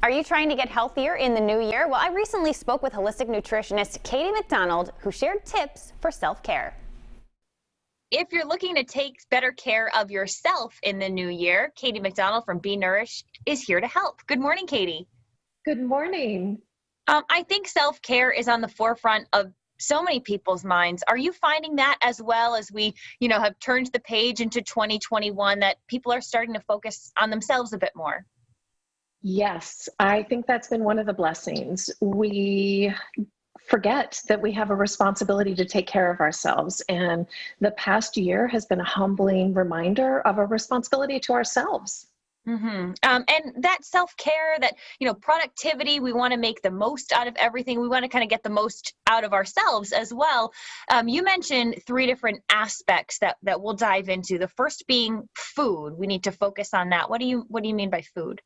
Are you trying to get healthier in the new year? Well, I recently spoke with holistic nutritionist Katie McDonald, who shared tips for self-care. If you're looking to take better care of yourself in the new year, Katie McDonald from Be Nourished is here to help. Good morning, Katie. Good morning. I think self-care is on the forefront of so many people's minds. Are you finding that as well as we, have turned the page into 2021 that people are starting to focus on themselves a bit more? Yes, I think that's been one of the blessings. We forget that we have a responsibility to take care of ourselves. And the past year has been a humbling reminder of a responsibility to ourselves. And that self-care, that, productivity, we want to make the most out of everything. We want to kind of get the most out of ourselves as well. You mentioned three different aspects that we'll dive into. The first being food. We need to focus on that. What do you mean by food?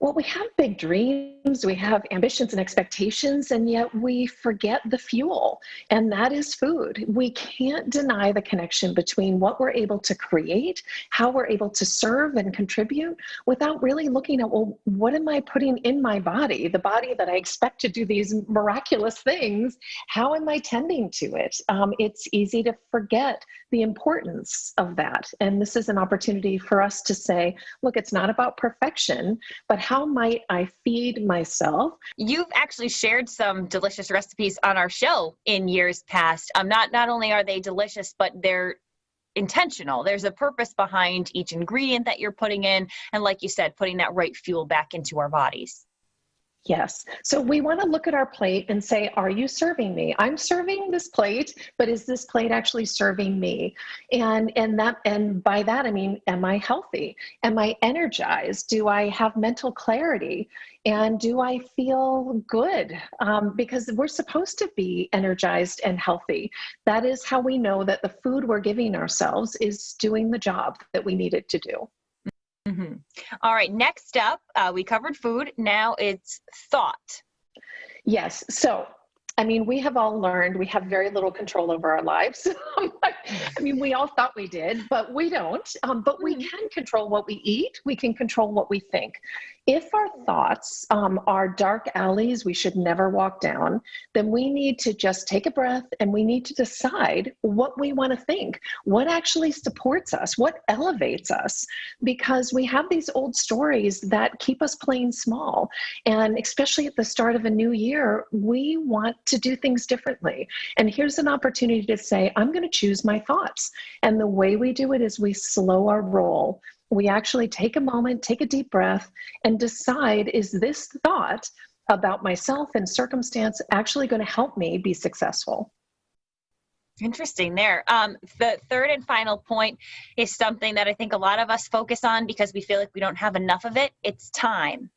Well, we have big dreams, we have ambitions and expectations, and yet we forget the fuel, and that is food. We can't deny the connection between what we're able to create, how we're able to serve and contribute, without really looking at, well, what am I putting in my body, the body that I expect to do these miraculous things? How am I tending to it? It's easy to forget the importance of that, and this is an opportunity for us to say, look, it's not about perfection, but how might I feed myself? You've actually shared some delicious recipes on our show in years past. Not only are they delicious, but they're intentional. There's a purpose behind each ingredient that you're putting in. And like you said, putting that right fuel back into our bodies. Yes. So we want to look at our plate and say, are you serving me? I'm serving this plate, but is this plate actually serving me? And by that I mean, am I healthy? Am I energized? Do I have mental clarity? And do I feel good? Because we're supposed to be energized and healthy. That is how we know that the food we're giving ourselves is doing the job that we need it to do. Mm-hmm. All right, next up, we covered food. Now it's thought. Yes. So, we have all learned we have very little control over our lives. We all thought we did, but we don't. But we can control what we eat. We can control what we think. If our thoughts are dark alleys we should never walk down, then we need to just take a breath and we need to decide what we want to think, what actually supports us, what elevates us, because we have these old stories that keep us playing small. And especially at the start of a new year, we want to do things differently. And here's an opportunity to say, I'm going to choose my thoughts. And the way we do it is we slow our roll. We actually take a moment, take a deep breath, and decide, is this thought about myself and circumstance actually going to help me be successful? Interesting there. The third and final point is something that I think a lot of us focus on because we feel like we don't have enough of it. It's time.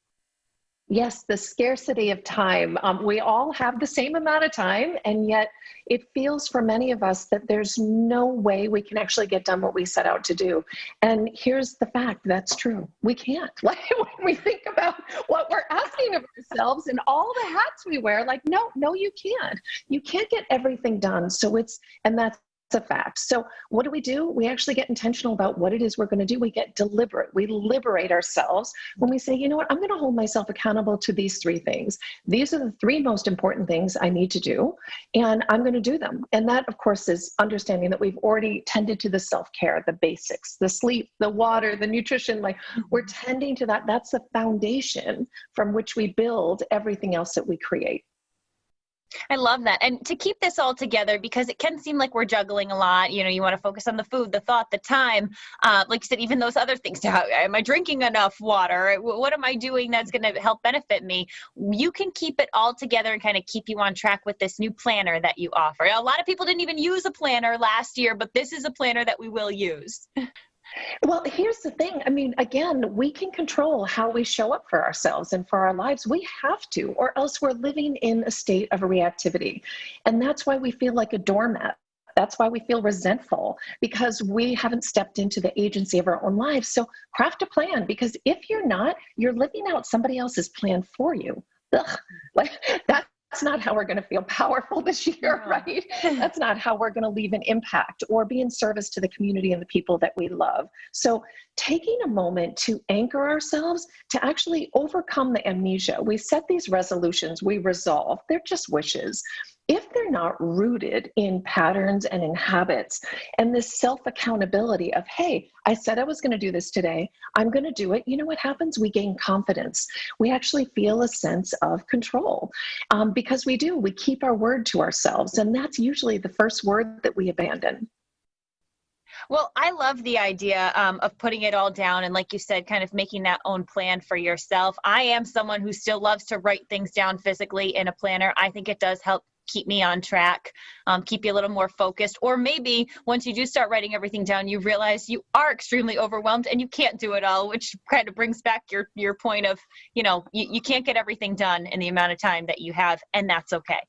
Yes, the scarcity of time. We all have the same amount of time, and yet it feels for many of us that there's no way we can actually get done what we set out to do. And here's the fact, that's true. We can't. Like when we think about what we're asking of ourselves and all the hats we wear, like, no, you can't. You can't get everything done. And that's a fact. So what do? We actually get intentional about what it is we're going to do. We get deliberate. We liberate ourselves when we say, you know what, I'm going to hold myself accountable to these three things. These are the three most important things I need to do, and I'm going to do them. And that, of course, is understanding that we've already tended to the self-care, the basics, the sleep, the water, the nutrition, like we're tending to that. That's the foundation from which we build everything else that we create. I love that. And to keep this all together, because it can seem like we're juggling a lot, you want to focus on the food, the thought, the time, like you said, even those other things. Am I drinking enough water? What am I doing that's going to help benefit me? You can keep it all together and kind of keep you on track with this new planner that you offer. A lot of people didn't even use a planner last year, but this is a planner that we will use. Well, here's the thing. Again, we can control how we show up for ourselves and for our lives. We have to, or else we're living in a state of reactivity. And that's why we feel like a doormat. That's why we feel resentful, because we haven't stepped into the agency of our own lives. So craft a plan, because if you're not, you're living out somebody else's plan for you. Ugh, like that's not how we're going to feel powerful this year, No. right? That's not how we're going to leave an impact or be in service to the community and the people that we love. So taking a moment to anchor ourselves, to actually overcome the amnesia. We set these resolutions, we resolve, they're just wishes. If they're not rooted in patterns and in habits and this self-accountability of, hey, I said I was going to do this today, I'm going to do it. You know what happens? We gain confidence. We actually feel a sense of control because we keep our word to ourselves. And that's usually the first word that we abandon. Well, I love the idea of putting it all down and, like you said, kind of making that own plan for yourself. I am someone who still loves to write things down physically in a planner. I think it does help keep me on track, keep you a little more focused. Or maybe once you do start writing everything down, you realize you are extremely overwhelmed and you can't do it all, which kind of brings back your point of, you can't get everything done in the amount of time that you have, and that's okay.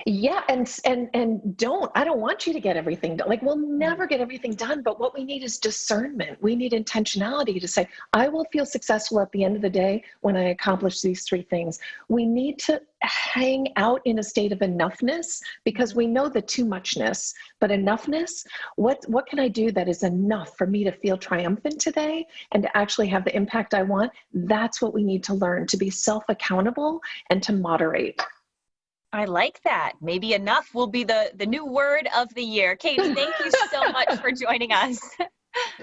Yeah, and I don't want you to get everything done. Like, we'll never get everything done, but what we need is discernment. We need intentionality to say, I will feel successful at the end of the day when I accomplish these 3 things. We need to hang out in a state of enoughness because we know the too muchness, but enoughness, what can I do that is enough for me to feel triumphant today and to actually have the impact I want? That's what we need to learn, to be self-accountable and to moderate. I like that. Maybe enough will be the new word of the year. Katie, thank you so much for joining us.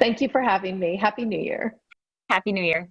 Thank you for having me. Happy New Year. Happy New Year.